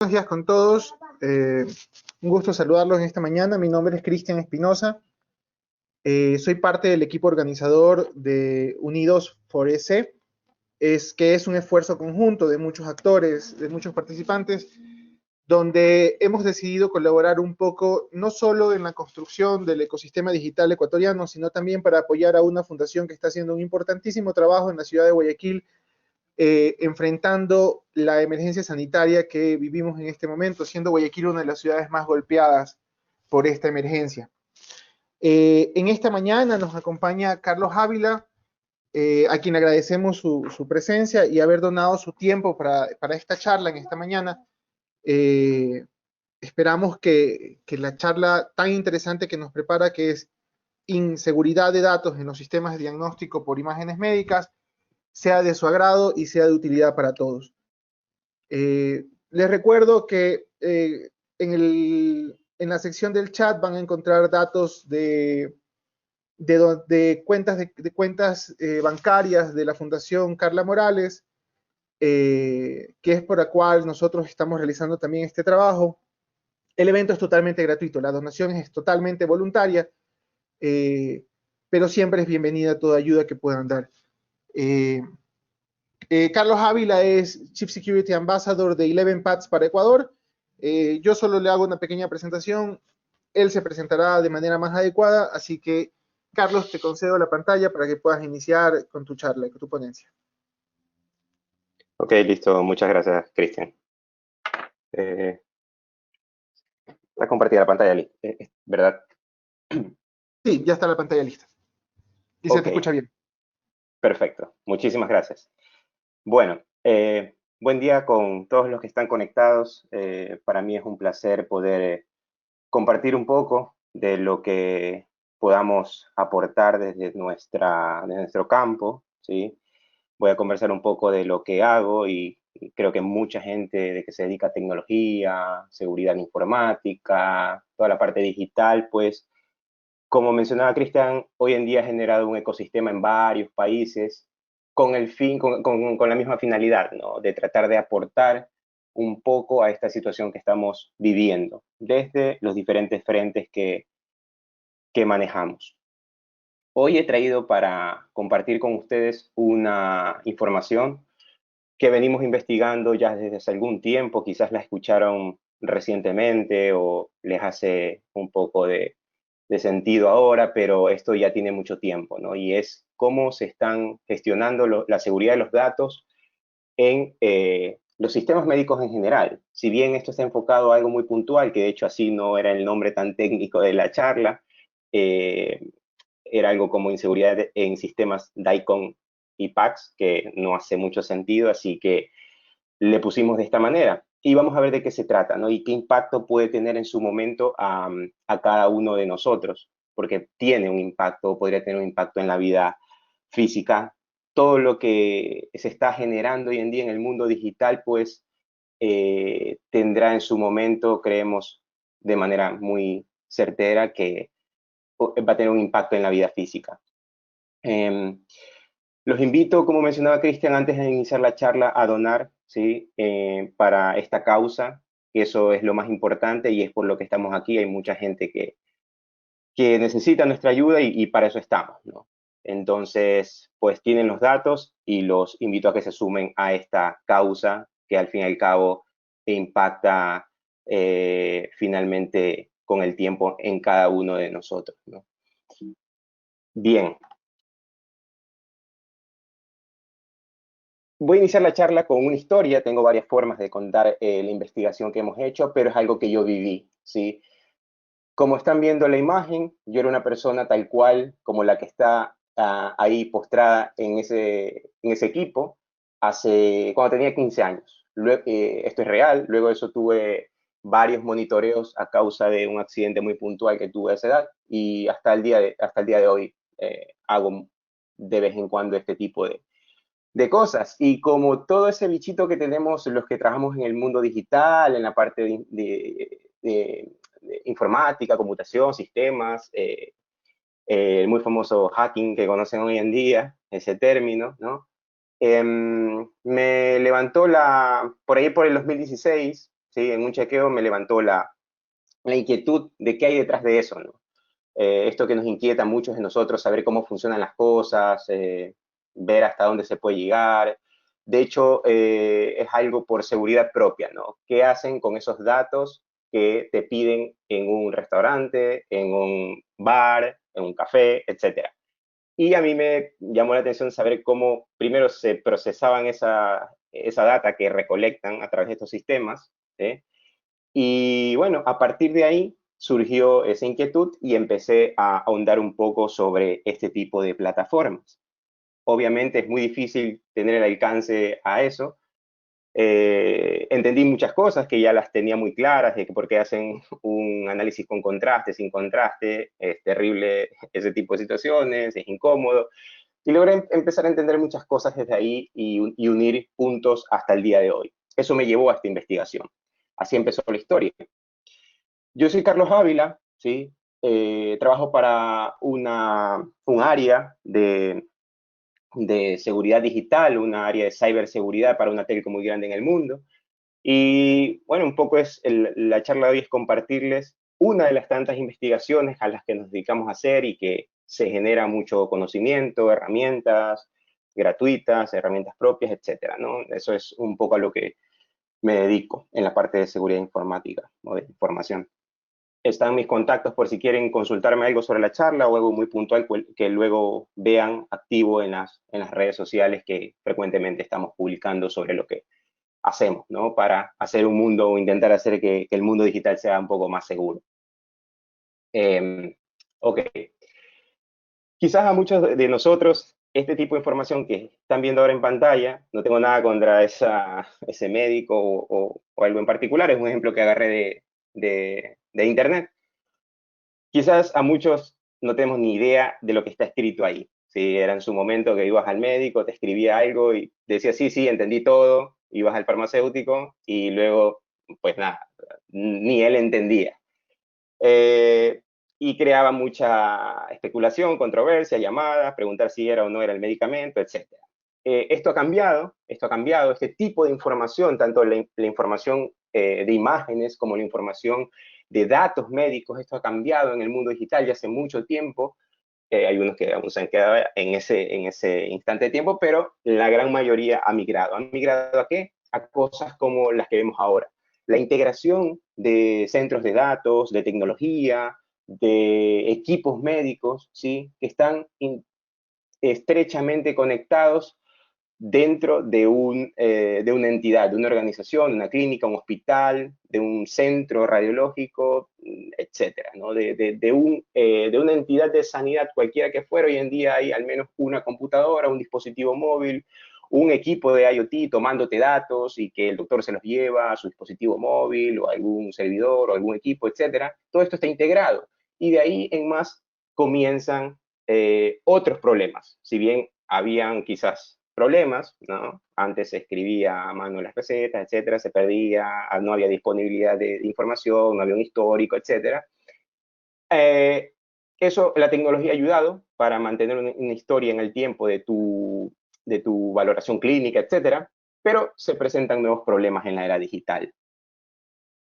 Buenos días con todos. Un gusto saludarlos en esta mañana. Mi nombre es Cristian Espinosa. Soy parte del equipo organizador de Unidos for EC, que es un esfuerzo conjunto de muchos actores, de muchos participantes, donde hemos decidido colaborar un poco, no solo en la construcción del ecosistema digital ecuatoriano, sino también para apoyar a una fundación que está haciendo un importantísimo trabajo en la ciudad de Guayaquil, enfrentando la emergencia sanitaria que vivimos en este momento, siendo Guayaquil una de las ciudades más golpeadas por esta emergencia. En esta mañana nos acompaña Carlos Ávila, a quien agradecemos su presencia y haber donado su tiempo para esta charla en esta mañana. Eh, Esperamos que la charla tan interesante que nos prepara, que es inseguridad de datos en los sistemas de diagnóstico por imágenes médicas, sea de su agrado y sea de utilidad para todos. Les recuerdo que en la sección del chat van a encontrar datos de cuentas bancarias de la Fundación Carla Morales, que es por la cual nosotros estamos realizando también este trabajo. El evento es totalmente gratuito, la donación es totalmente voluntaria, eh, pero siempre es bienvenida toda ayuda que puedan dar. Eh, Carlos Ávila es Chief Security Ambassador de 11 Paths para Ecuador. Yo solo le hago una pequeña presentación. Él se presentará de manera más adecuada, así que, Carlos, te concedo la pantalla para que puedas iniciar con tu charla, con tu ponencia. Ok, listo. Muchas gracias, Cristian. Está compartida la pantalla, ¿verdad? Sí, ya está la pantalla lista. Y se Ok, te escucha bien. perfecto. Muchísimas gracias. Bueno, buen día con todos los que están conectados. Para mí es un placer poder compartir un poco de lo que podamos aportar desde nuestro campo, ¿sí? Voy a conversar un poco de lo que hago y creo que mucha gente de que se dedica a tecnología, seguridad informática, toda la parte digital, pues, como mencionaba Cristian, hoy en día ha generado un ecosistema en varios países con el fin, con la misma finalidad, ¿no? De tratar de aportar un poco a esta situación que estamos viviendo desde los diferentes frentes que manejamos. Hoy he traído para compartir con ustedes una información que venimos investigando ya desde hace algún tiempo, quizás la escucharon recientemente o les hace un poco de sentido ahora, pero esto ya tiene mucho tiempo, ¿no? Y es cómo se están gestionando la seguridad de los datos en los sistemas médicos en general. Si bien esto está enfocado a algo muy puntual, que de hecho así no era el nombre tan técnico de la charla, eh, era algo como inseguridad en sistemas DICOM y PACS, que no hace mucho sentido, así que le pusimos de esta manera. Y vamos a ver de qué se trata, ¿no? Y qué impacto puede tener en su momento a cada uno de nosotros, porque tiene un impacto, podría tener un impacto en la vida física. Todo lo que se está generando hoy en día en el mundo digital, pues tendrá en su momento, creemos de manera muy certera, que va a tener un impacto en la vida física. Los invito, como mencionaba Cristian antes de iniciar la charla, a donar, ¿sí? Para esta causa, que eso es lo más importante y es por lo que estamos aquí. Hay mucha gente que necesita nuestra ayuda y para eso estamos, ¿no? Entonces, pues tienen los datos y los invito a que se sumen a esta causa que al fin y al cabo impacta finalmente con el tiempo en cada uno de nosotros, ¿no? Bien, voy a iniciar la charla con una historia. Tengo varias formas de contar la investigación que hemos hecho, pero es algo que yo viví, ¿sí? Como están viendo la imagen, yo era una persona tal cual como la que está ahí postrada en ese equipo cuando tenía 15 años. Luego, esto es real. Luego de eso tuve varios monitoreos a causa de un accidente muy puntual que tuve a esa edad y hasta el día de hoy hago de vez en cuando este tipo de cosas. Y como todo ese bichito que tenemos los que trabajamos en el mundo digital, en la parte de informática, computación, sistemas, el muy famoso hacking que conocen hoy en día, ese término, ¿no? Me levantó por ahí por el 2016, ¿sí? En un chequeo me levantó la inquietud de qué hay detrás de eso, ¿no? Esto que nos inquieta a muchos de nosotros, saber cómo funcionan las cosas, ver hasta dónde se puede llegar. De hecho, es algo por seguridad propia, ¿no? ¿Qué hacen con esos datos que te piden en un restaurante, en un bar, en un café, etcétera? Y a mí me llamó la atención saber cómo primero se procesaban esa data que recolectan a través de estos sistemas, ¿sí? Y bueno, a partir de ahí surgió esa inquietud y empecé a ahondar un poco sobre este tipo de plataformas. Obviamente es muy difícil tener el alcance a eso. Entendí muchas cosas que ya las tenía muy claras, de que por qué hacen un análisis con contraste, sin contraste, es terrible ese tipo de situaciones, es incómodo. Y logré empezar a entender muchas cosas desde ahí y unir puntos hasta el día de hoy. Eso me llevó a esta investigación. Así empezó la historia. Yo soy Carlos Ávila, ¿sí? Trabajo para un área de seguridad digital, una área de ciberseguridad para una telco muy grande en el mundo. Y bueno, un poco la charla de hoy es compartirles una de las tantas investigaciones a las que nos dedicamos a hacer y que se genera mucho conocimiento, herramientas gratuitas, herramientas propias, etcétera, ¿no? Eso es un poco a lo que me dedico en la parte de seguridad informática o de información. Están mis contactos por si quieren consultarme algo sobre la charla o algo muy puntual que luego vean activo en las redes sociales que frecuentemente estamos publicando sobre lo que hacemos, ¿no? Para hacer un mundo o intentar hacer que el mundo digital sea un poco más seguro. Ok. Quizás a muchos de nosotros este tipo de información que están viendo ahora en pantalla, no tengo nada contra ese médico o algo en particular, es un ejemplo que agarré de internet. Quizás a muchos no tenemos ni idea de lo que está escrito ahí. Si era en su momento que ibas al médico, te escribía algo y decías, sí, sí, entendí todo, ibas al farmacéutico y luego, pues nada, ni él entendía. Eh, y creaba mucha especulación, controversia, llamadas, preguntar si era o no era el medicamento, etcétera. Esto ha cambiado, este tipo de información, tanto la información de imágenes como la información de datos médicos, esto ha cambiado en el mundo digital ya hace mucho tiempo. Hay unos que aún se han quedado en ese instante de tiempo, pero la gran mayoría ha migrado. ¿Han migrado a qué? A cosas como las que vemos ahora. La integración de centros de datos, de tecnología, de equipos médicos, ¿sí? Que están estrechamente conectados dentro de una entidad, de una organización, una clínica, un hospital, de un centro radiológico, etcétera, ¿no? De una entidad de sanidad cualquiera que fuera. Hoy en día hay al menos una computadora, un dispositivo móvil, un equipo de IoT tomándote datos y que el doctor se los lleva a su dispositivo móvil o a algún servidor o algún equipo, etcétera. Todo esto está integrado y de ahí en más comienzan otros problemas. Si bien habían quizás problemas, ¿no? Antes se escribía a mano las recetas, etcétera, se perdía, no había disponibilidad de información, no había un histórico, etcétera. Eso, la tecnología ha ayudado para mantener una historia en el tiempo de tu valoración clínica, etcétera, pero se presentan nuevos problemas en la era digital.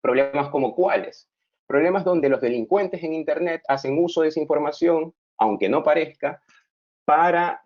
¿Problemas como cuáles? Problemas donde los delincuentes en Internet hacen uso de esa información, aunque no parezca, para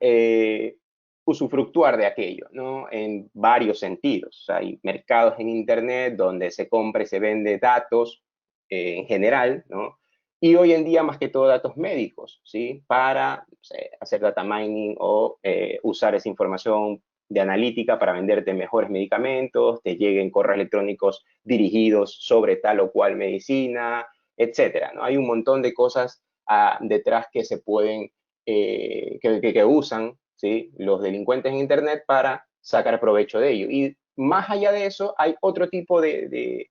usufructuar de aquello, ¿no? En varios sentidos. Hay mercados en Internet donde se compra y se vende datos en general, ¿no? Y hoy en día más que todo datos médicos, ¿sí? Para no sé, hacer data mining o usar esa información de analítica para venderte mejores medicamentos, te lleguen correos electrónicos dirigidos sobre tal o cual medicina, etcétera, ¿no? Hay un montón de cosas detrás que se pueden que usan, ¿sí? Los delincuentes en Internet para sacar provecho de ello. Y más allá de eso, hay otro tipo de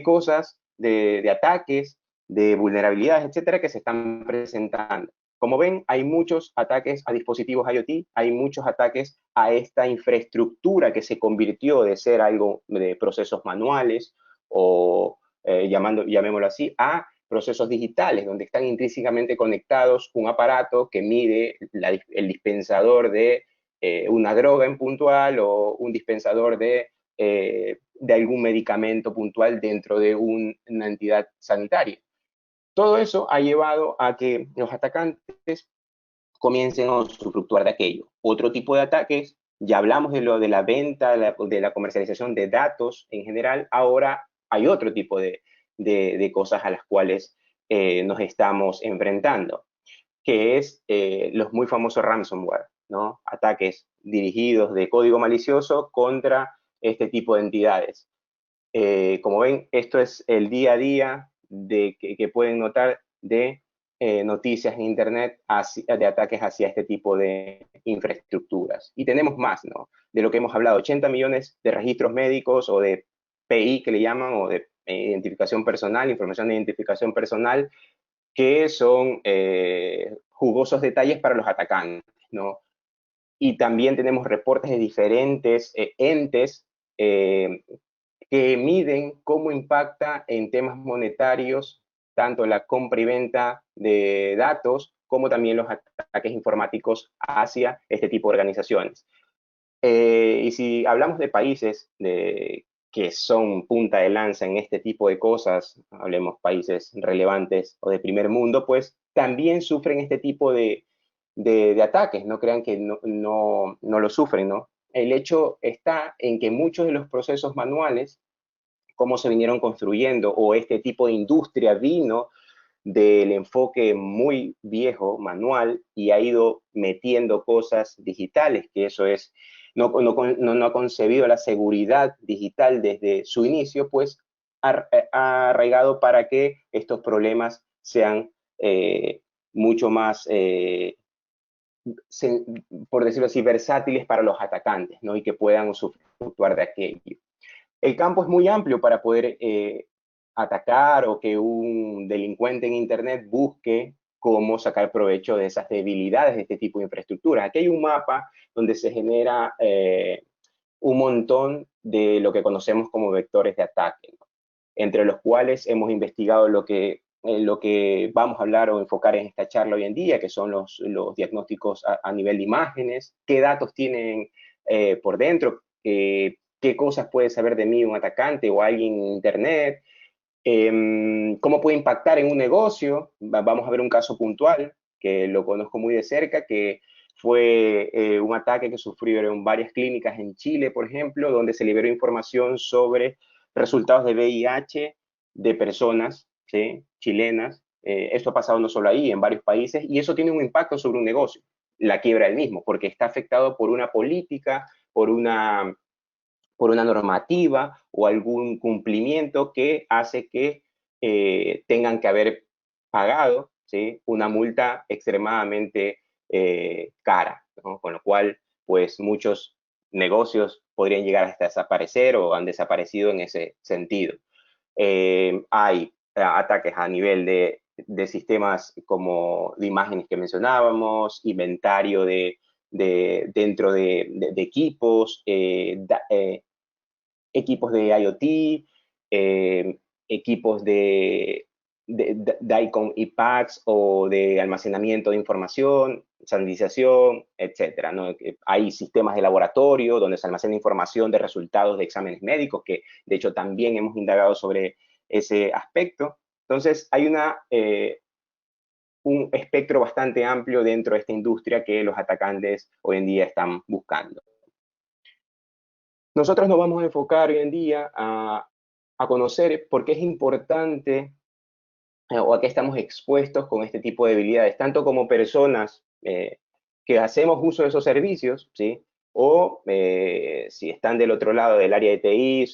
cosas, de ataques, de vulnerabilidades, etcétera, que se están presentando. Como ven, hay muchos ataques a dispositivos IoT, hay muchos ataques a esta infraestructura que se convirtió de ser algo de procesos manuales o llamémoslo así, a procesos digitales, donde están intrínsecamente conectados un aparato que mide el dispensador de una droga en puntual o un dispensador de de algún medicamento puntual dentro de una entidad sanitaria. Todo eso ha llevado a que los atacantes comiencen a usufructuar de aquello. Otro tipo de ataques, ya hablamos de lo de la venta, de la comercialización de datos en general, ahora hay otro tipo de cosas a las cuales nos estamos enfrentando, que es los muy famosos ransomware, ¿no? Ataques dirigidos de código malicioso contra este tipo de entidades. Como ven, esto es el día a día que pueden notar de noticias en Internet de ataques hacia este tipo de infraestructuras. Y tenemos más, ¿no? De lo que hemos hablado, 80 millones de registros médicos o de PI que le llaman, o de identificación personal, información de identificación personal, que son jugosos detalles para los atacantes, ¿no? Y también tenemos reportes de diferentes entes que miden cómo impacta en temas monetarios tanto la compra y venta de datos como también los ataques informáticos hacia este tipo de organizaciones. Y si hablamos de países que son punta de lanza en este tipo de cosas, hablemos países relevantes o de primer mundo, pues también sufren este tipo de ataques, no crean que no lo sufren, ¿no? El hecho está en que muchos de los procesos manuales, cómo se vinieron construyendo, o este tipo de industria vino del enfoque muy viejo, manual, y ha ido metiendo cosas digitales, que eso es, no ha concebido la seguridad digital desde su inicio, pues ha arraigado para que estos problemas sean mucho más, por decirlo así, versátiles para los atacantes, ¿no? Y que puedan usufructuar de aquello. El campo es muy amplio para poder atacar, o que un delincuente en Internet busque cómo sacar provecho de esas debilidades de este tipo de infraestructura. Aquí hay un mapa donde se genera un montón de lo que conocemos como vectores de ataque, ¿no? Entre los cuales hemos investigado lo que vamos a hablar o enfocar en esta charla hoy en día, que son los diagnósticos a nivel de imágenes, qué datos tienen por dentro, qué cosas puede saber de mí un atacante o alguien en Internet, cómo puede impactar en un negocio. Vamos a ver un caso puntual que lo conozco muy de cerca, que fue un ataque que sufrieron varias clínicas en Chile, por ejemplo, donde se liberó información sobre resultados de VIH de personas, ¿sí?, chilenas. Esto ha pasado no solo ahí, en varios países, y eso tiene un impacto sobre un negocio, la quiebra del mismo, porque está afectado por una política, por una normativa o algún cumplimiento que hace que tengan que haber pagado, ¿sí?, una multa extremadamente cara, ¿no? Con lo cual, pues muchos negocios podrían llegar hasta desaparecer o han desaparecido en ese sentido. Hay ataques a nivel de sistemas como de imágenes que mencionábamos, inventario dentro de equipos, equipos de IoT, equipos de DICOM y packs o de almacenamiento de información, sanitización, etcétera, ¿no? Hay sistemas de laboratorio donde se almacena información de resultados de exámenes médicos, que de hecho también hemos indagado sobre ese aspecto. Entonces, hay un espectro bastante amplio dentro de esta industria que los atacantes hoy en día están buscando. Nosotros nos vamos a enfocar hoy en día a conocer por qué es importante o a qué estamos expuestos con este tipo de debilidades, tanto como personas que hacemos uso de esos servicios, ¿sí?, o si están del otro lado del área de TI,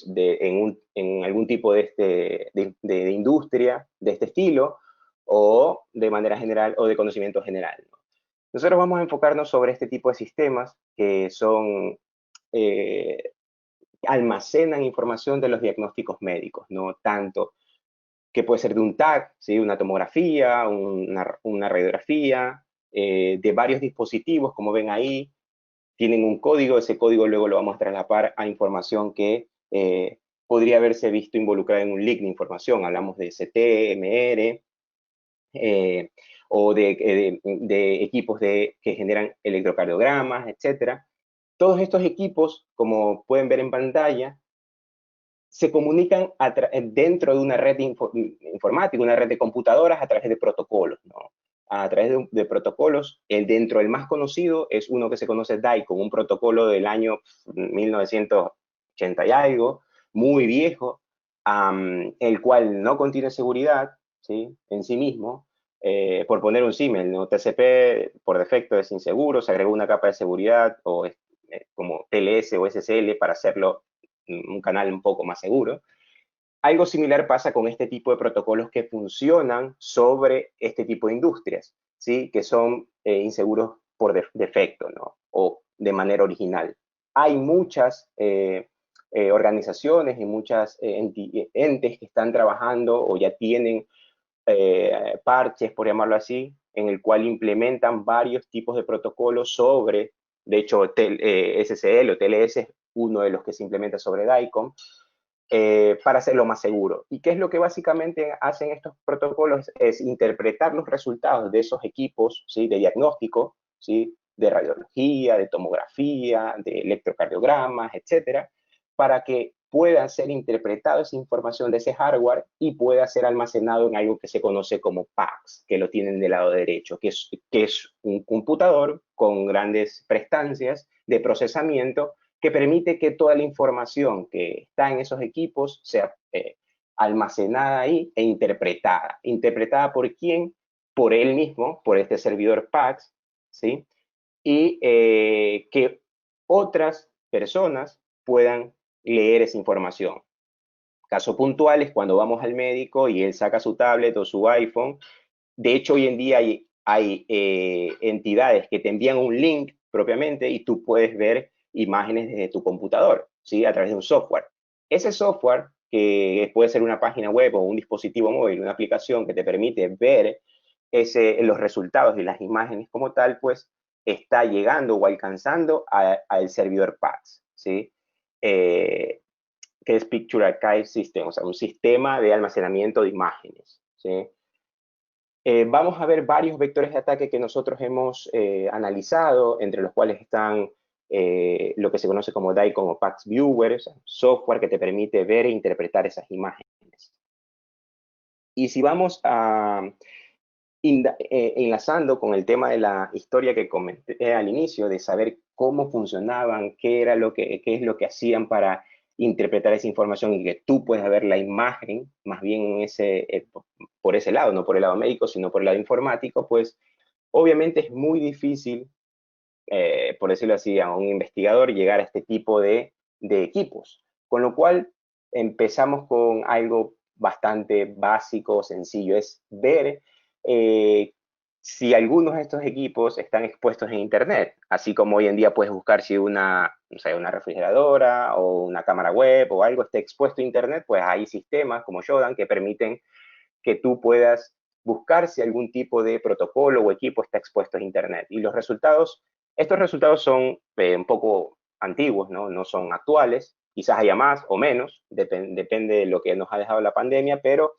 en algún tipo de industria de este estilo, o de manera general, o de conocimiento general, ¿no? Nosotros vamos a enfocarnos sobre este tipo de sistemas que son almacenan información de los diagnósticos médicos, no tanto que puede ser de un TAC, ¿sí?, una tomografía, una radiografía, de varios dispositivos, como ven ahí, tienen un código, ese código luego lo vamos a trasladar a información que podría haberse visto involucrada en un leak de información. Hablamos de CT, MR, o de equipos que generan electrocardiogramas, etcétera. Todos estos equipos, como pueden ver en pantalla, se comunican dentro de una red informática, una red de computadoras a través de protocolos, ¿no? A través de protocolos, dentro del más conocido es uno que se conoce DICOM, un protocolo del año 1980 y algo, muy viejo, el cual no contiene seguridad, ¿sí? En sí mismo. Por poner un símil, ¿no? TCP por defecto es inseguro, se agregó una capa de seguridad o como TLS o SSL para hacerlo un canal un poco más seguro. Algo similar pasa con este tipo de protocolos que funcionan sobre este tipo de industrias, ¿sí? Que son inseguros por defecto, ¿no? O de manera original. Hay muchas organizaciones y muchas entes que están trabajando o ya tienen parches, por llamarlo así, en el cual implementan varios tipos de protocolos sobre, de hecho, SSL o TLS es uno de los que se implementa sobre DICOM, para hacerlo más seguro. ¿Y qué es lo que básicamente hacen estos protocolos? Es interpretar los resultados de esos equipos, ¿sí? De diagnóstico, ¿sí? De radiología, de tomografía, de electrocardiogramas, etcétera, para que pueda ser interpretada esa información de ese hardware y pueda ser almacenado en algo que se conoce como PACS, que lo tienen del lado derecho, que es un computador con grandes prestancias de procesamiento que permite que toda la información que está en esos equipos sea almacenada ahí e interpretada. ¿Interpretada por quién? Por él mismo, por este servidor PACS, ¿sí? Y que otras personas puedan leer esa información. Caso puntual es cuando vamos al médico y él saca su tablet o su iPhone. De hecho, hoy en día hay entidades que te envían un link propiamente y tú puedes ver imágenes desde tu computador, ¿sí? A través de un software. Ese software, que puede ser una página web o un dispositivo móvil, una aplicación que te permite ver los resultados y las imágenes como tal, pues está llegando o alcanzando al servidor PACS, ¿sí? Que es Picture Archive System, o sea, un sistema de almacenamiento de imágenes, ¿sí? Vamos a ver varios vectores de ataque que nosotros hemos analizado, entre los cuales están lo que se conoce como DICOM o PACS Viewer, o sea, software que te permite ver e interpretar esas imágenes. Y si vamos enlazando con el tema de la historia que comenté al inicio, de saber cómo funcionaban, qué es lo que hacían para interpretar esa información y que tú puedas ver la imagen, más bien por ese lado, no por el lado médico, sino por el lado informático, pues obviamente es muy difícil, por decirlo así, a un investigador llegar a este tipo de equipos. Con lo cual empezamos con algo bastante básico, sencillo, es ver si algunos de estos equipos están expuestos en Internet, así como hoy en día puedes buscar si no sé, una refrigeradora o una cámara web o algo esté expuesto a Internet, pues hay sistemas como Shodan que permiten que tú puedas buscar si algún tipo de protocolo o equipo está expuesto a Internet. Y estos resultados son un poco antiguos, ¿no? No son actuales, quizás haya más o menos, depende de lo que nos ha dejado la pandemia, pero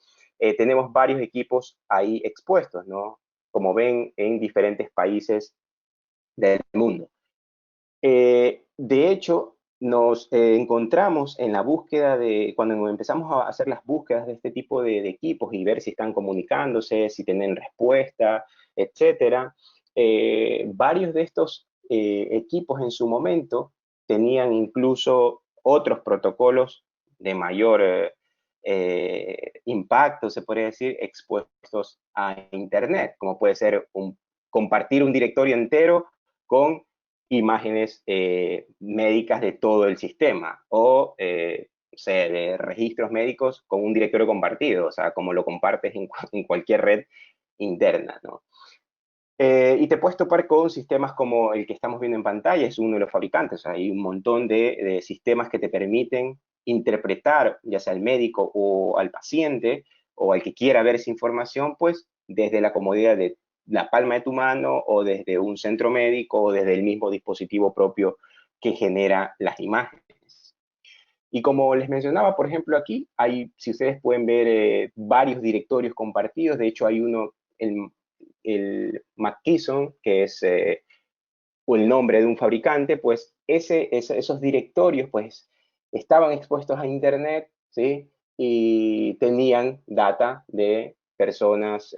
tenemos varios equipos ahí expuestos, ¿no? Como ven, en diferentes países del mundo. De hecho, nos encontramos en la búsqueda cuando empezamos a hacer las búsquedas de este tipo de equipos y ver si están comunicándose, si tienen respuesta, etcétera, varios de estos equipos en su momento tenían incluso otros protocolos de mayor impacto, se podría decir, expuestos a Internet, como puede ser compartir un directorio entero con imágenes médicas de todo el sistema o o sea, de registros médicos con un directorio compartido, o sea, como lo compartes en cualquier red interna, ¿no? Y te puedes topar con sistemas como el que estamos viendo en pantalla, es uno de los fabricantes, o sea, hay un montón de sistemas que te permiten interpretar, ya sea al médico o al paciente, o al que quiera ver esa información, pues desde la comodidad de la palma de tu mano, o desde un centro médico, o desde el mismo dispositivo propio que genera las imágenes. Y como les mencionaba, por ejemplo, aquí si ustedes pueden ver varios directorios compartidos, de hecho hay uno, el McKesson, que es o el nombre de un fabricante, pues esos directorios pues estaban expuestos a Internet ¿sí? Y tenían data de personas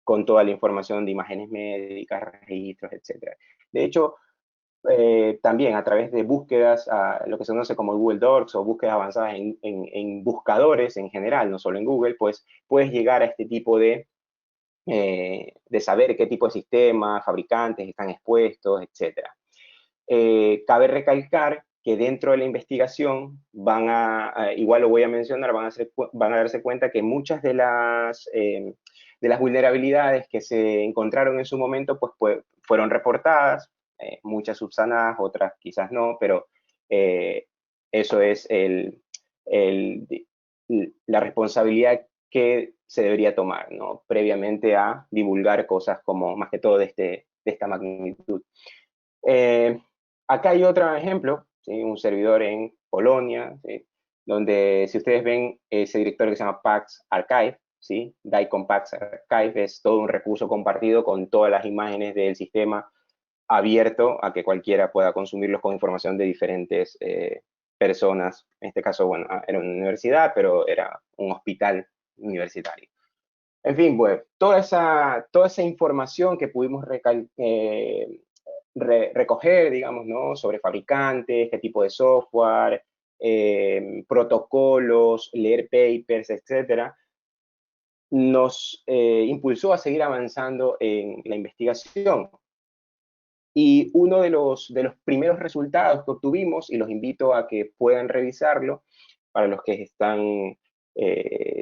con toda la información de imágenes médicas, registros, etcétera. De hecho, también a través de búsquedas, lo que se conoce como Google Docs o búsquedas avanzadas en buscadores en general, no solo en Google, pues puedes llegar a este tipo de saber qué tipo de sistemas, fabricantes están expuestos, etcétera. Cabe recalcar que dentro de la investigación igual lo voy a mencionar, van a darse cuenta que muchas de las vulnerabilidades que se encontraron en su momento pues fueron reportadas, muchas subsanadas, otras quizás no, pero eh, eso es el, la responsabilidad que se debería tomar, ¿no? Previamente a divulgar cosas como, más que todo, de esta magnitud. Eh, Acá hay otro ejemplo, ¿sí? Un servidor en Polonia, ¿sí? Donde si ustedes ven ese directorio que se llama Pax Archive, ¿sí? DICOM Pax Archive es todo un recurso compartido con todas las imágenes del sistema abierto a que cualquiera pueda consumirlos con información de diferentes personas. En este caso, bueno, era una universidad, pero era un hospital universitario. En fin, pues, toda esa información que pudimos recoger, digamos, ¿no? Sobre fabricantes, qué tipo de software, protocolos, leer papers, etcétera, nos impulsó a seguir avanzando en la investigación. Y uno de los primeros resultados que obtuvimos, y los invito a que puedan revisarlo, para los que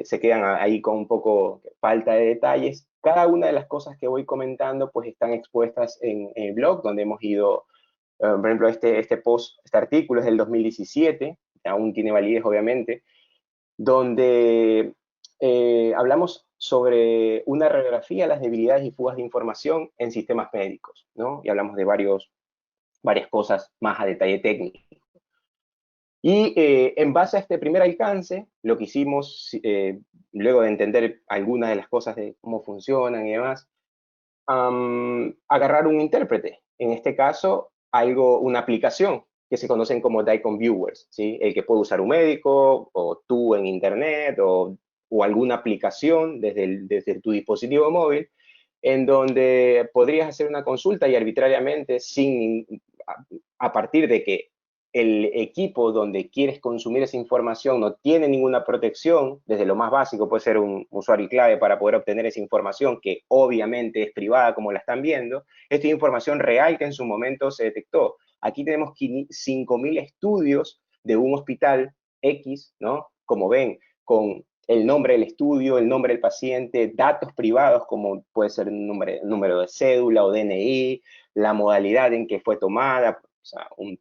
se quedan ahí con un poco falta de detalles, cada una de las cosas que voy comentando pues están expuestas en el blog, donde hemos ido, por ejemplo, este artículo es del 2017, aún tiene validez obviamente, donde hablamos sobre una radiografía de las debilidades y fugas de información en sistemas médicos, ¿no? Y hablamos de varias cosas más a detalle técnico. Y en base a este primer alcance, lo que hicimos, luego de entender algunas de las cosas de cómo funcionan y demás, agarrar un intérprete. En este caso, una aplicación que se conocen como DICOM Viewers, ¿sí? El que puede usar un médico, o tú en internet, o alguna aplicación desde tu dispositivo móvil, en donde podrías hacer una consulta y arbitrariamente, a partir de que el equipo donde quieres consumir esa información no tiene ninguna protección, desde lo más básico puede ser un usuario y clave para poder obtener esa información que obviamente es privada como la están viendo, esta es información real que en su momento se detectó. Aquí tenemos 5.000 estudios de un hospital X, ¿no? Como ven, con el nombre del estudio, el nombre del paciente, datos privados como puede ser un número de cédula o DNI, la modalidad en que fue tomada, o sea, un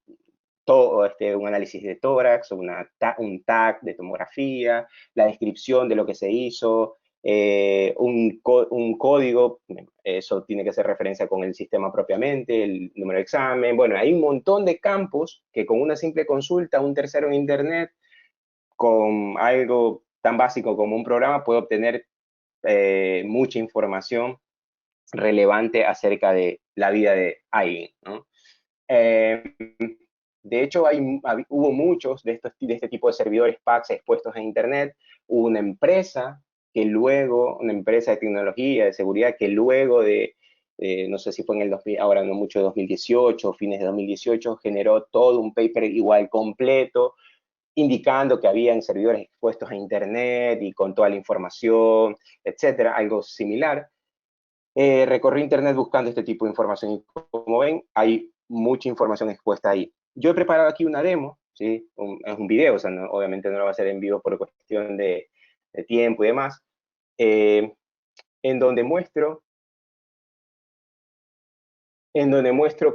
análisis de tórax, un TAC de tomografía, la descripción de lo que se hizo, un código, eso tiene que hacer referencia con el sistema propiamente, el número de examen. Bueno, hay un montón de campos que con una simple consulta, un tercero en Internet, con algo tan básico como un programa, puede obtener mucha información relevante acerca de la vida de alguien, ¿no? De hecho, hubo muchos de este tipo de servidores PAX expuestos en Internet. Hubo una empresa una empresa de tecnología, de seguridad, que luego no sé si fue en el 2000, ahora no mucho, 2018, fines de 2018, generó todo un paper igual completo, indicando que habían servidores expuestos a Internet y con toda la información, etcétera, algo similar. Recorrí Internet buscando este tipo de información y como ven, hay mucha información expuesta ahí. Yo he preparado aquí una demo, ¿sí? Es un video, o sea, obviamente no lo va a hacer en vivo por cuestión de tiempo y demás, eh, en donde muestro,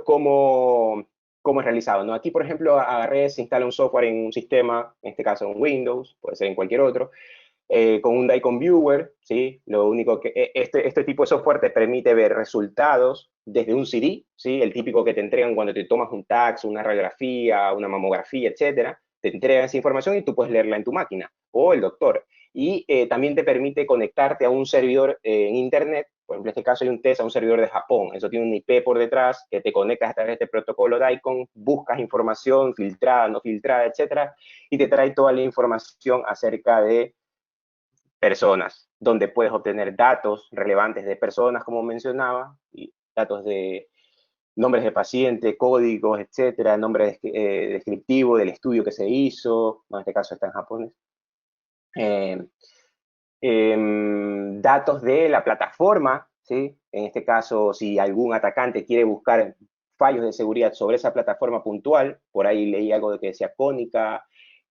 cómo es realizado, ¿no? Aquí, por ejemplo, agarré, se instala un software en un sistema, en este caso en Windows, puede ser en cualquier otro, con un DICOM Viewer, ¿sí? Lo único que este tipo de software te permite ver resultados desde un CD, ¿sí? El típico que te entregan cuando te tomas un TAC, una radiografía, una mamografía, etcétera. Te entregan esa información y tú puedes leerla en tu máquina, o el doctor. Y también te permite conectarte a un servidor en Internet, Por ejemplo, en este caso hay un test a un servidor de Japón. Eso tiene un IP por detrás que te conectas a través de este protocolo DICOM, buscas información filtrada, no filtrada, etcétera, y te trae toda la información acerca de personas, donde puedes obtener datos relevantes de personas, como mencionaba, y datos de nombres de paciente, códigos, etcétera, nombre descriptivo del estudio que se hizo, en este caso está en japonés. Datos de la plataforma, ¿sí? En este caso, si algún atacante quiere buscar fallos de seguridad sobre esa plataforma puntual, por ahí leí algo de que decía Cónica,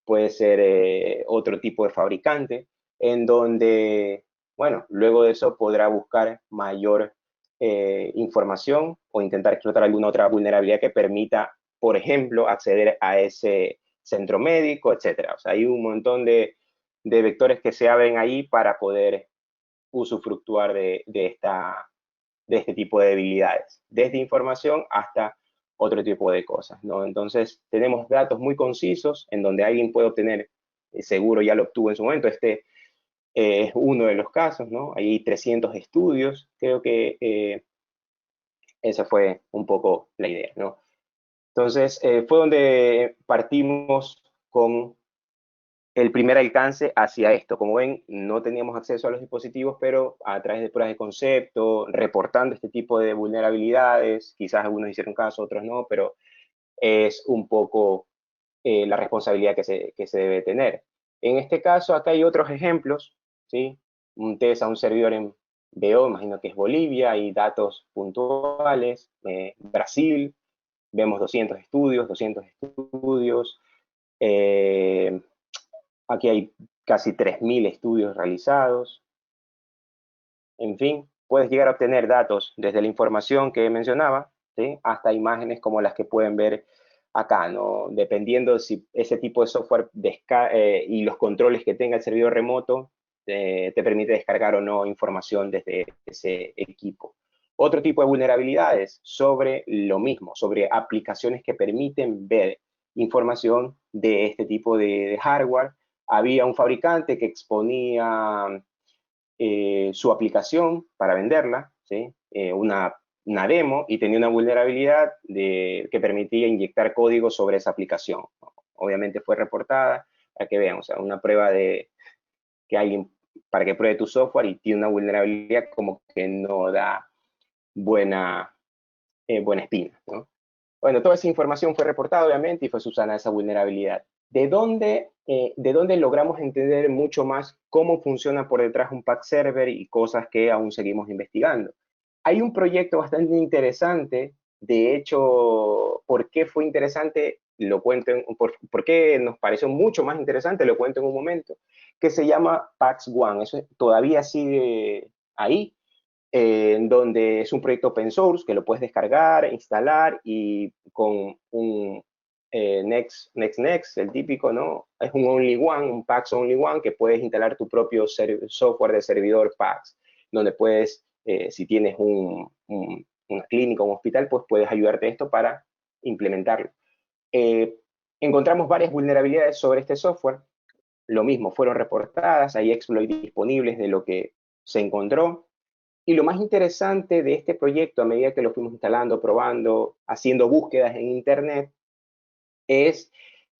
puede ser otro tipo de fabricante, en donde, bueno, luego de eso podrá buscar mayor información o intentar explotar alguna otra vulnerabilidad que permita, por ejemplo, acceder a ese centro médico, etcétera. O sea, hay un montón de vectores que se abren ahí para poder usufructuar de este tipo de debilidades, desde información hasta otro tipo de cosas, ¿no? Entonces, tenemos datos muy concisos en donde alguien puede obtener, seguro ya lo obtuvo en su momento, este es uno de los casos, ¿no? Hay 300 estudios, creo que esa fue un poco la idea, ¿no? Entonces, fue donde partimos con el primer alcance hacia esto. Como ven, no teníamos acceso a los dispositivos, pero a través de pruebas de concepto, reportando este tipo de vulnerabilidades, quizás algunos hicieron caso, otros no, pero es un poco la responsabilidad que se debe tener. En este caso, acá hay otros ejemplos, ¿sí? Un test a un servidor en BO, imagino que es Bolivia, hay datos puntuales, Brasil, vemos 200 estudios, aquí hay casi 3.000 estudios realizados. En fin, puedes llegar a obtener datos desde la información que mencionaba, ¿sí? Hasta imágenes como las que pueden ver acá, ¿no? Dependiendo si ese tipo de software y los controles que tenga el servidor remoto te permite descargar o no información desde ese equipo. Otro tipo de vulnerabilidades sobre lo mismo, sobre aplicaciones que permiten ver información de este tipo de hardware. Había un fabricante que exponía su aplicación para venderla, ¿sí? Una demo, y tenía una vulnerabilidad que permitía inyectar código sobre esa aplicación. Obviamente fue reportada, para que vean, o sea, una prueba de que alguien, para que pruebe tu software y tiene una vulnerabilidad como que no da buena espina, ¿no? Bueno, toda esa información fue reportada, obviamente, y fue subsanada esa vulnerabilidad. ¿De dónde logramos entender mucho más cómo funciona por detrás un pack server y cosas que aún seguimos investigando? Hay un proyecto bastante interesante, de hecho, ¿por qué fue interesante? Lo cuento, por qué nos pareció mucho más interesante, lo cuento en un momento, que se llama PAX One. Eso todavía sigue ahí, en donde es un proyecto open source que lo puedes descargar, instalar, y con un Next, el típico, ¿no? Es un only one, un PAX only one, que puedes instalar tu propio software de servidor PAX, donde puedes, si tienes una clínica o un hospital, pues puedes ayudarte a esto para implementarlo. Encontramos varias vulnerabilidades sobre este software. Lo mismo, fueron reportadas, hay exploits disponibles de lo que se encontró. Y lo más interesante de este proyecto, a medida que lo fuimos instalando, probando, haciendo búsquedas en Internet, es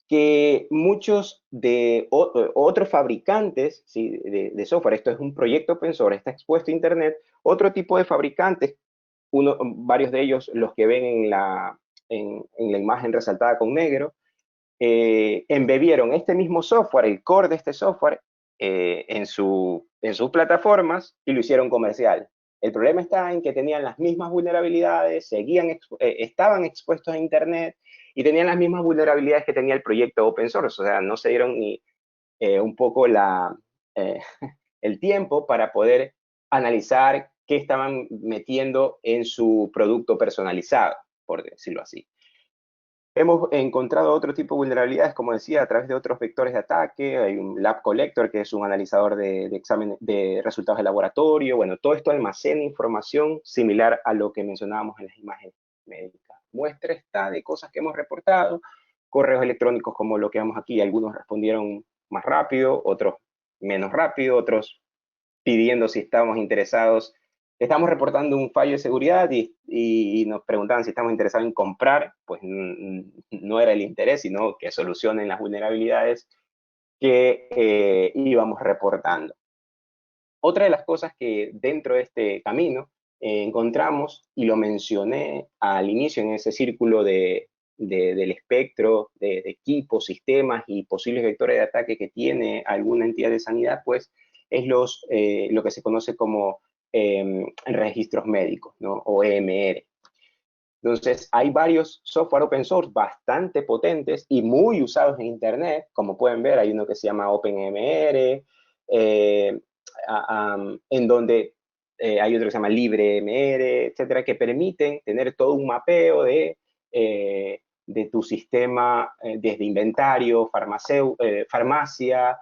que muchos de otros fabricantes, ¿sí? de software, esto es un proyecto open source, está expuesto a Internet, otro tipo de fabricantes, varios de ellos, los que ven en la imagen resaltada con negro, embebieron este mismo software, el core de este software, en sus plataformas, y lo hicieron comercial. El problema está en que tenían las mismas vulnerabilidades, estaban expuestos a Internet y tenían las mismas vulnerabilidades que tenía el proyecto open source. O sea, no se dieron ni un poco eh, el tiempo para poder analizar qué estaban metiendo en su producto personalizado, por decirlo así. Hemos encontrado otro tipo de vulnerabilidades, como decía, a través de otros vectores de ataque. Hay un Lab Collector, que es un analizador de examen de resultados de laboratorio. Bueno, todo esto almacena información similar a lo que mencionábamos en las imágenes médicas. Muestra está de cosas que hemos reportado, correos electrónicos como lo que vemos aquí. Algunos respondieron más rápido, otros menos rápido, otros pidiendo si estábamos interesados estamos reportando un fallo de seguridad y nos preguntaban si estamos interesados en comprar, pues no era el interés, sino que solucionen las vulnerabilidades que íbamos reportando. Otra de las cosas que dentro de este camino encontramos, y lo mencioné al inicio en ese círculo del espectro de equipos, sistemas y posibles vectores de ataque que tiene alguna entidad de sanidad, pues es lo que se conoce como registros médicos, ¿no? O EMR. Entonces, hay varios software open source bastante potentes y muy usados en Internet. Como pueden ver, hay uno que se llama OpenMR, en donde hay otro que se llama LibreMR, etcétera, que permiten tener todo un mapeo de tu sistema desde inventario, farmacia,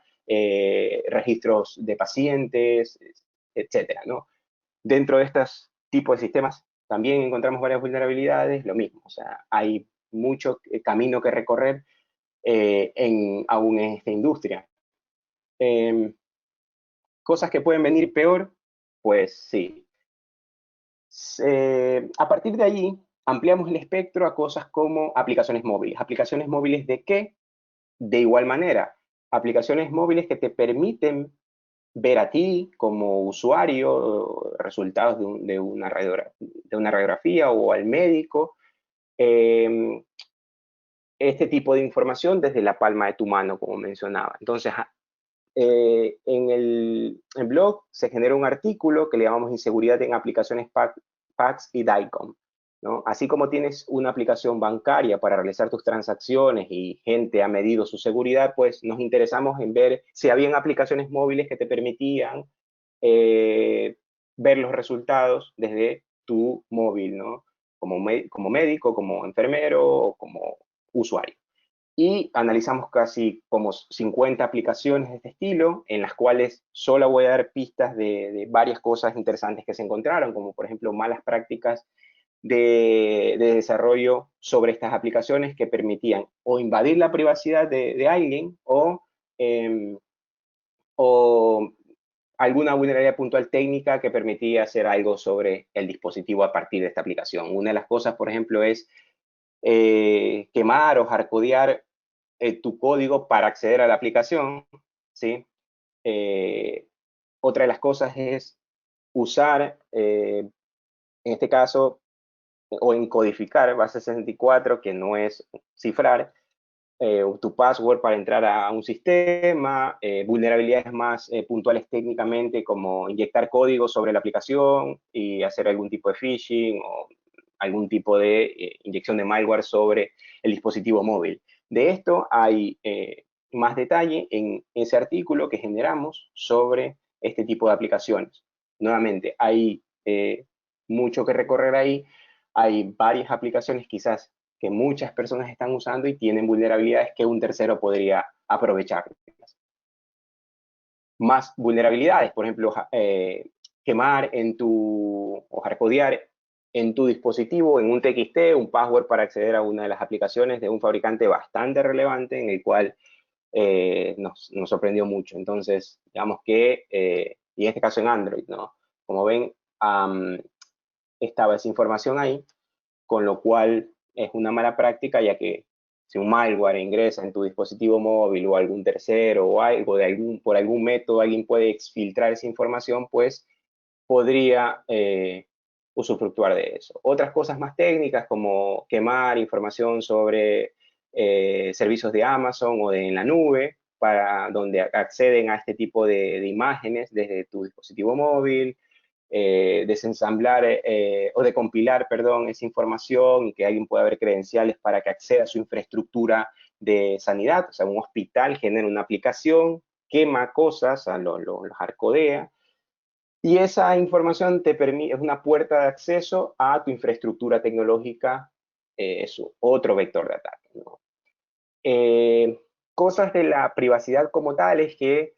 registros de pacientes, etcétera, ¿no? Dentro de estos tipos de sistemas también encontramos varias vulnerabilidades, lo mismo, o sea, hay mucho camino que recorrer aún en esta industria. Cosas que pueden venir peor, pues sí. A partir de allí, ampliamos el espectro a cosas como aplicaciones móviles. ¿Aplicaciones móviles de qué? De igual manera, aplicaciones móviles que te permiten ver a ti como usuario resultados de una radiografía o al médico, este tipo de información desde la palma de tu mano, como mencionaba. Entonces, en el blog se genera un artículo que le llamamos Inseguridad en aplicaciones PACS y DICOM, ¿no? Así como tienes una aplicación bancaria para realizar tus transacciones y gente ha medido su seguridad, pues nos interesamos en ver si habían aplicaciones móviles que te permitían ver los resultados desde tu móvil, ¿no? Como médico, como enfermero o como usuario. Y analizamos casi como 50 aplicaciones de este estilo, en las cuales solo voy a dar pistas de varias cosas interesantes que se encontraron, como por ejemplo malas prácticas de desarrollo sobre estas aplicaciones que permitían o invadir la privacidad de alguien o alguna vulnerabilidad puntual técnica que permitía hacer algo sobre el dispositivo a partir de esta aplicación. Una de las cosas, por ejemplo, es quemar o hardcodear tu código para acceder a la aplicación, ¿sí? Otra de las cosas es usar, en este caso, o encodificar base 64, que no es cifrar, tu password para entrar a un sistema, vulnerabilidades más puntuales técnicamente, como inyectar código sobre la aplicación y hacer algún tipo de phishing o algún tipo de inyección de malware sobre el dispositivo móvil. De esto hay más detalle en ese artículo que generamos sobre este tipo de aplicaciones. Nuevamente, hay mucho que recorrer ahí. Hay varias aplicaciones quizás que muchas personas están usando y tienen vulnerabilidades que un tercero podría aprovechar. Más vulnerabilidades, por ejemplo, quemar o hardcodear en tu dispositivo, en un TXT, un password para acceder a una de las aplicaciones de un fabricante bastante relevante en el cual nos sorprendió mucho. Entonces, digamos que, y en este caso en Android, ¿no? Como ven, estaba esa información ahí, con lo cual es una mala práctica, ya que si un malware ingresa en tu dispositivo móvil o algún tercero o algo por algún método alguien puede exfiltrar esa información, pues podría usufructuar de eso. Otras cosas más técnicas como quemar información sobre servicios de Amazon o en la nube, para donde acceden a este tipo de imágenes desde tu dispositivo móvil, desensamblar o de compilar, perdón, esa información y que alguien pueda ver credenciales para que acceda a su infraestructura de sanidad. O sea, un hospital genera una aplicación, quema cosas, los hardcodea, y esa información te permite, es una puerta de acceso a tu infraestructura tecnológica, es otro vector de ataque, ¿no? Cosas de la privacidad como tal es que,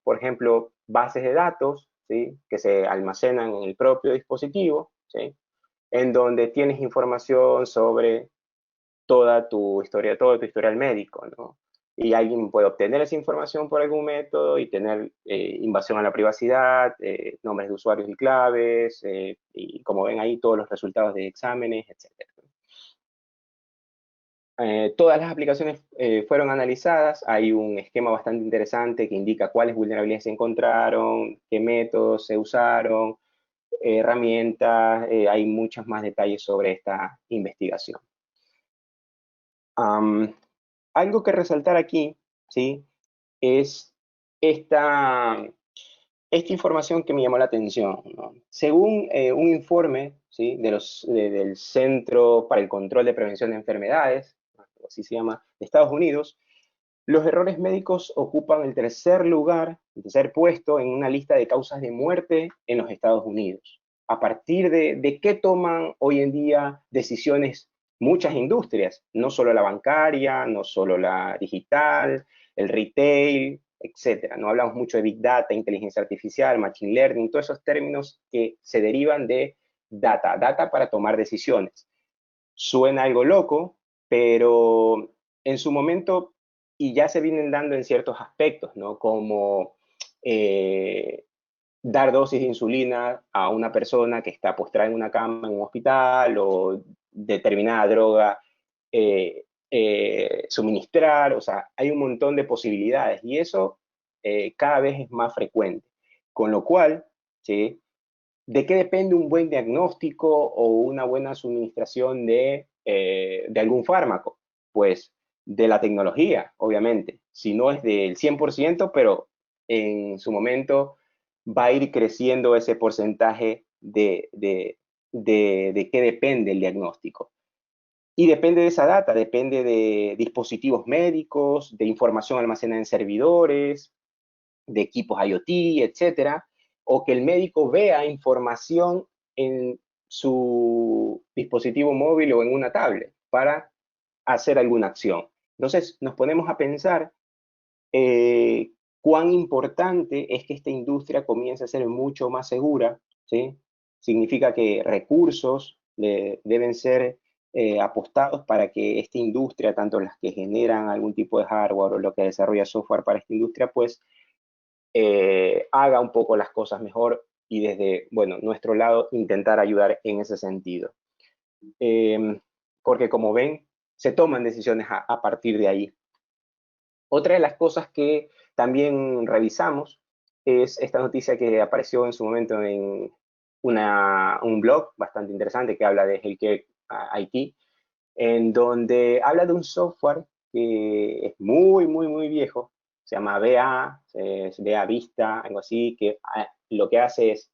por ejemplo, bases de datos, ¿sí? Que se almacenan en el propio dispositivo, ¿sí? En donde tienes información sobre toda tu historia, todo tu historial médico, ¿no? y alguien puede obtener esa información por algún método y tener invasión a la privacidad, nombres de usuarios y claves, y como ven ahí todos los resultados de exámenes, etc. Todas las aplicaciones fueron analizadas, hay un esquema bastante interesante que indica cuáles vulnerabilidades se encontraron, qué métodos se usaron, herramientas, hay muchos más detalles sobre esta investigación. Algo que resaltar aquí, ¿sí? Es esta información que me llamó la atención, ¿no? Según un informe, ¿sí? Del Centro para el Control de Prevención de Enfermedades, así se llama, de Estados Unidos, los errores médicos ocupan el tercer puesto en una lista de causas de muerte en los Estados Unidos. A partir de qué toman hoy en día decisiones muchas industrias, no solo la bancaria, no solo la digital, el retail, etcétera. No hablamos mucho de Big Data, inteligencia artificial, Machine Learning, todos esos términos que se derivan de data para tomar decisiones. Suena algo loco, pero en su momento, y ya se vienen dando en ciertos aspectos, ¿no? Como dar dosis de insulina a una persona que está postrada en una cama en un hospital o determinada droga suministrar, o sea, hay un montón de posibilidades y eso cada vez es más frecuente. Con lo cual, ¿sí? ¿De qué depende un buen diagnóstico o una buena suministración de algún fármaco? Pues de la tecnología, obviamente. Si no es del 100%, pero en su momento va a ir creciendo ese porcentaje de qué depende el diagnóstico. Y depende de esa data, depende de dispositivos médicos, de información almacenada en servidores, de equipos IoT, etcétera, o que el médico vea información en su dispositivo móvil o en una tablet para hacer alguna acción. Entonces nos ponemos a pensar cuán importante es que esta industria comience a ser mucho más segura, ¿sí? Significa que recursos deben ser apostados para que esta industria, tanto las que generan algún tipo de hardware o lo que desarrolla software para esta industria, pues haga un poco las cosas mejor y desde, bueno, nuestro lado intentar ayudar en ese sentido. Porque como ven, se toman decisiones a partir de ahí. Otra de las cosas que también revisamos es esta noticia que apareció en su momento en un blog bastante interesante que habla de Healthcare IT, en donde habla de un software que es muy viejo, se llama BA, BA Vista, algo así, que lo que hace es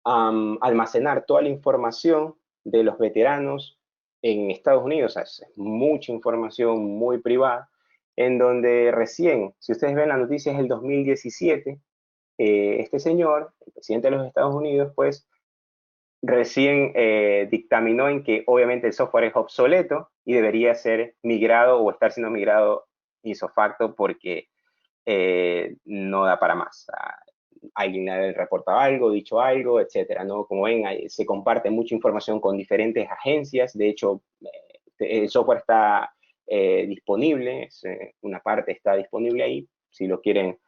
almacenar toda la información de los veteranos en Estados Unidos, o sea, es mucha información muy privada, en donde recién, si ustedes ven la noticia, es el 2017, este señor, el presidente de los Estados Unidos, pues recién dictaminó en que obviamente el software es obsoleto y debería ser migrado o estar siendo migrado ipso facto porque no da para más. Alguien ha reportado algo, dicho algo, etcétera, ¿no? Como ven, se comparte mucha información con diferentes agencias. De hecho, el software está disponible, una parte está disponible ahí, si lo quieren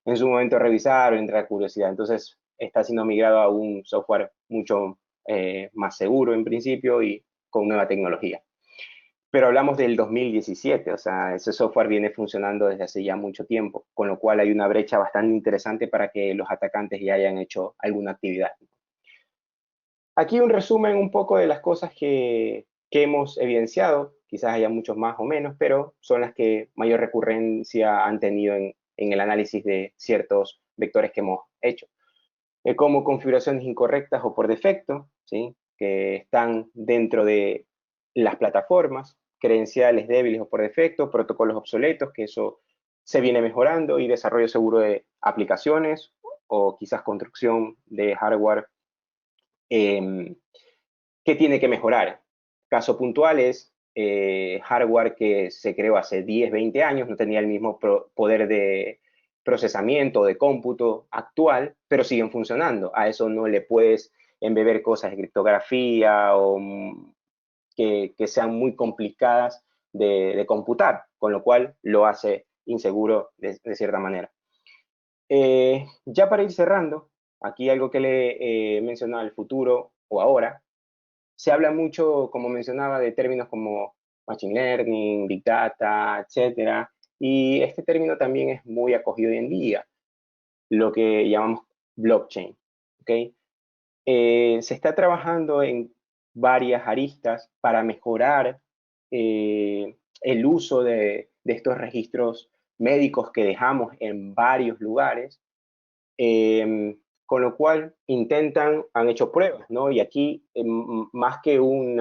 en su momento revisar o entrar a curiosidad. Entonces, está siendo migrado a un software mucho más seguro en principio y con nueva tecnología. Pero hablamos del 2017, o sea, ese software viene funcionando desde hace ya mucho tiempo, con lo cual hay una brecha bastante interesante para que los atacantes ya hayan hecho alguna actividad. Aquí un resumen un poco de las cosas que hemos evidenciado, quizás haya muchos más o menos, pero son las que mayor recurrencia han tenido en el análisis de ciertos vectores que hemos hecho. Como configuraciones incorrectas o por defecto, ¿sí? Que están dentro de las plataformas, credenciales débiles o por defecto, protocolos obsoletos, que eso se viene mejorando, y desarrollo seguro de aplicaciones o quizás construcción de hardware que tiene que mejorar. Caso puntual es hardware que se creó hace 10, 20 años, no tenía el mismo poder de procesamiento, de cómputo actual, pero siguen funcionando. A eso no le puedes embeber cosas de criptografía o que sean muy complicadas de computar. con lo cual lo hace inseguro de cierta manera. Ya para ir cerrando, aquí algo que le he mencionado al futuro o ahora, se habla mucho, como mencionaba, de términos como Machine Learning, Big Data, etcétera, y este término también es muy acogido hoy en día, lo que llamamos blockchain, ¿ok? Se está trabajando en varias aristas para mejorar el uso de estos registros médicos que dejamos en varios lugares, con lo cual han hecho pruebas, ¿no? Y aquí, más que un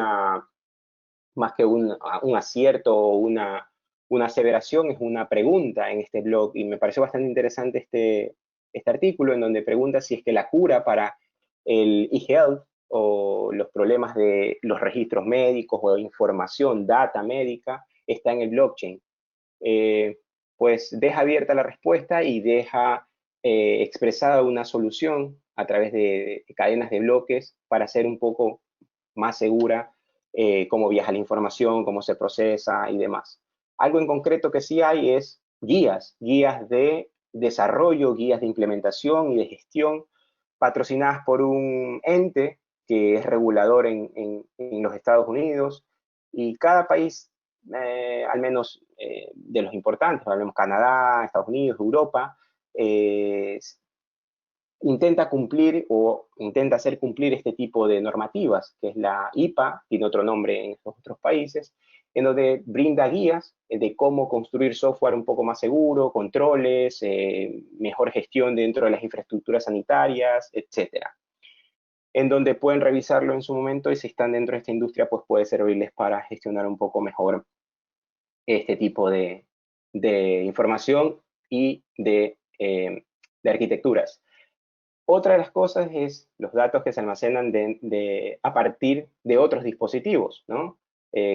acierto o una aseveración, es una pregunta en este blog, y me pareció bastante interesante este artículo en donde pregunta si es que la cura para el e-health o los problemas de los registros médicos o información, data médica, está en el blockchain. Pues deja abierta la respuesta y deja expresada una solución a través de cadenas de bloques para hacer un poco más segura cómo viaja la información, cómo se procesa y demás. Algo en concreto que sí hay es guías de desarrollo, guías de implementación y de gestión patrocinadas por un ente que es regulador en los Estados Unidos, y cada país, al menos de los importantes, hablemos Canadá, Estados Unidos, Europa, intenta cumplir o intenta hacer cumplir este tipo de normativas, que es la IPA, tiene otro nombre en estos otros países, en donde brinda guías de cómo construir software un poco más seguro, controles, mejor gestión dentro de las infraestructuras sanitarias, etcétera, en donde pueden revisarlo en su momento, y si están dentro de esta industria, pues puede servirles para gestionar un poco mejor este tipo de información y de arquitecturas. Otra de las cosas es los datos que se almacenan a partir de otros dispositivos, ¿no?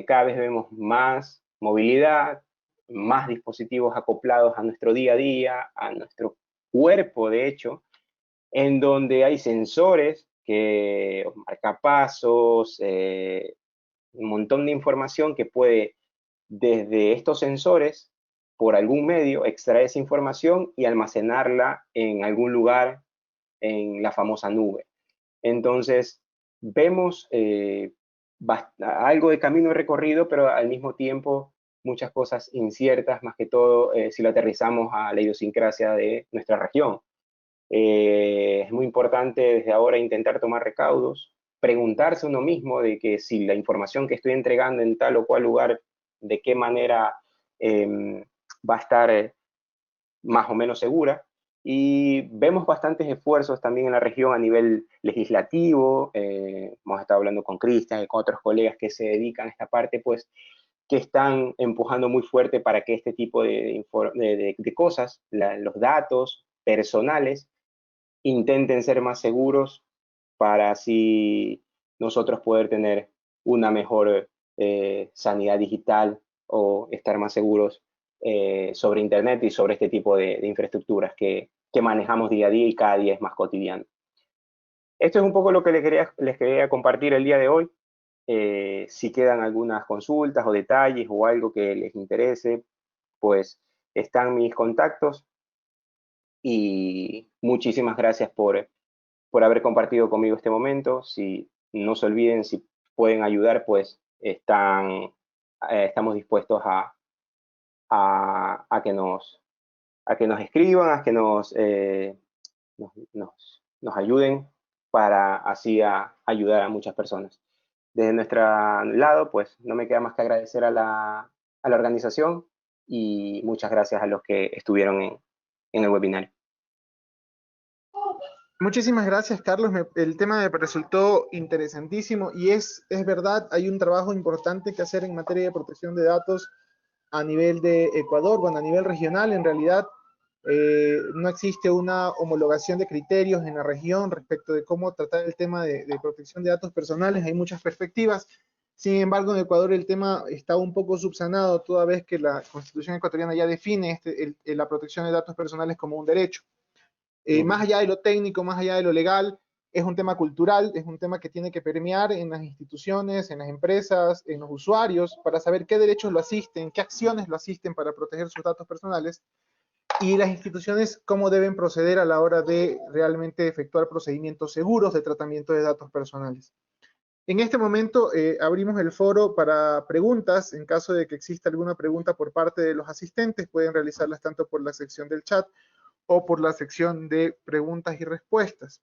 Cada vez vemos más movilidad, más dispositivos acoplados a nuestro día a día, a nuestro cuerpo, de hecho, en donde hay sensores que marcapasos, un montón de información que puede, desde estos sensores, por algún medio, extraer esa información y almacenarla en algún lugar en la famosa nube. Entonces, vemos algo de camino recorrido, pero al mismo tiempo muchas cosas inciertas, más que todo si lo aterrizamos a la idiosincrasia de nuestra región. Es muy importante desde ahora intentar tomar recaudos, preguntarse uno mismo de que si la información que estoy entregando en tal o cual lugar, de qué manera va a estar más o menos segura. Y vemos bastantes esfuerzos también en la región a nivel legislativo. Hemos estado hablando con Cristian y con otros colegas que se dedican a esta parte, pues que están empujando muy fuerte para que este tipo de cosas, los datos personales, intenten ser más seguros para así nosotros poder tener una mejor sanidad digital o estar más seguros sobre Internet y sobre este tipo de infraestructuras que manejamos día a día y cada día es más cotidiano. Esto es un poco lo que les quería compartir el día de hoy. Si quedan algunas consultas o detalles o algo que les interese, pues están mis contactos, y muchísimas gracias por haber compartido conmigo este momento. Si no se olviden, si pueden ayudar, pues estamos dispuestos a que nos escriban, a que nos ayuden para así ayudar a muchas personas. Desde nuestro lado, pues no me queda más que agradecer a la organización, y muchas gracias a los que estuvieron en el webinar. Muchísimas gracias, Carlos. El tema me resultó interesantísimo y es verdad, hay un trabajo importante que hacer en materia de protección de datos a nivel de Ecuador, bueno, a nivel regional. En realidad no existe una homologación de criterios en la región respecto de cómo tratar el tema de protección de datos personales. Hay muchas perspectivas. Sin embargo, en Ecuador el tema está un poco subsanado, toda vez que la Constitución ecuatoriana ya define la protección de datos personales como un derecho. Más allá de lo técnico, más allá de lo legal, es un tema cultural, es un tema que tiene que permear en las instituciones, en las empresas, en los usuarios, para saber qué derechos lo asisten, qué acciones lo asisten para proteger sus datos personales, y las instituciones cómo deben proceder a la hora de realmente efectuar procedimientos seguros de tratamiento de datos personales. En este momento abrimos el foro para preguntas. En caso de que exista alguna pregunta por parte de los asistentes, pueden realizarlas tanto por la sección del chat o por la sección de preguntas y respuestas.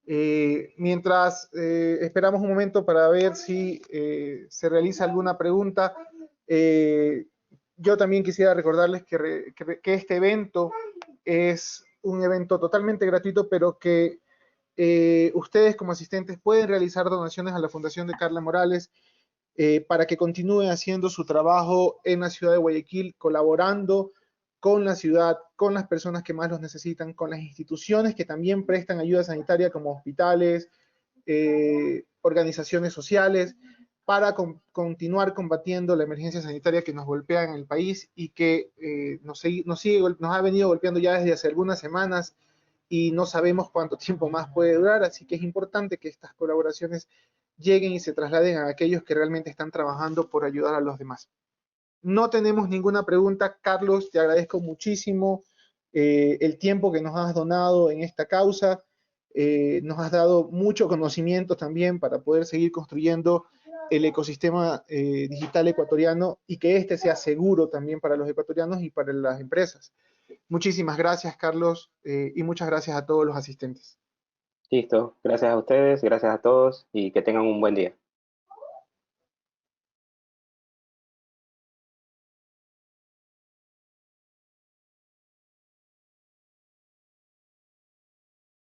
Mientras esperamos un momento para ver si se realiza alguna pregunta, yo también quisiera recordarles que este evento es un evento totalmente gratuito, pero que ustedes como asistentes pueden realizar donaciones a la Fundación de Carla Morales para que continúe haciendo su trabajo en la ciudad de Guayaquil, colaborando con la ciudad, con las personas que más los necesitan, con las instituciones que también prestan ayuda sanitaria como hospitales, organizaciones sociales, para continuar combatiendo la emergencia sanitaria que nos golpea en el país y que nos ha venido golpeando ya desde hace algunas semanas y no sabemos cuánto tiempo más puede durar, así que es importante que estas colaboraciones lleguen y se trasladen a aquellos que realmente están trabajando por ayudar a los demás. No tenemos ninguna pregunta. Carlos, te agradezco muchísimo el tiempo que nos has donado en esta causa. Nos has dado mucho conocimiento también para poder seguir construyendo el ecosistema digital ecuatoriano y que este sea seguro también para los ecuatorianos y para las empresas. Muchísimas gracias, Carlos, y muchas gracias a todos los asistentes. Listo, gracias a ustedes, gracias a todos y que tengan un buen día.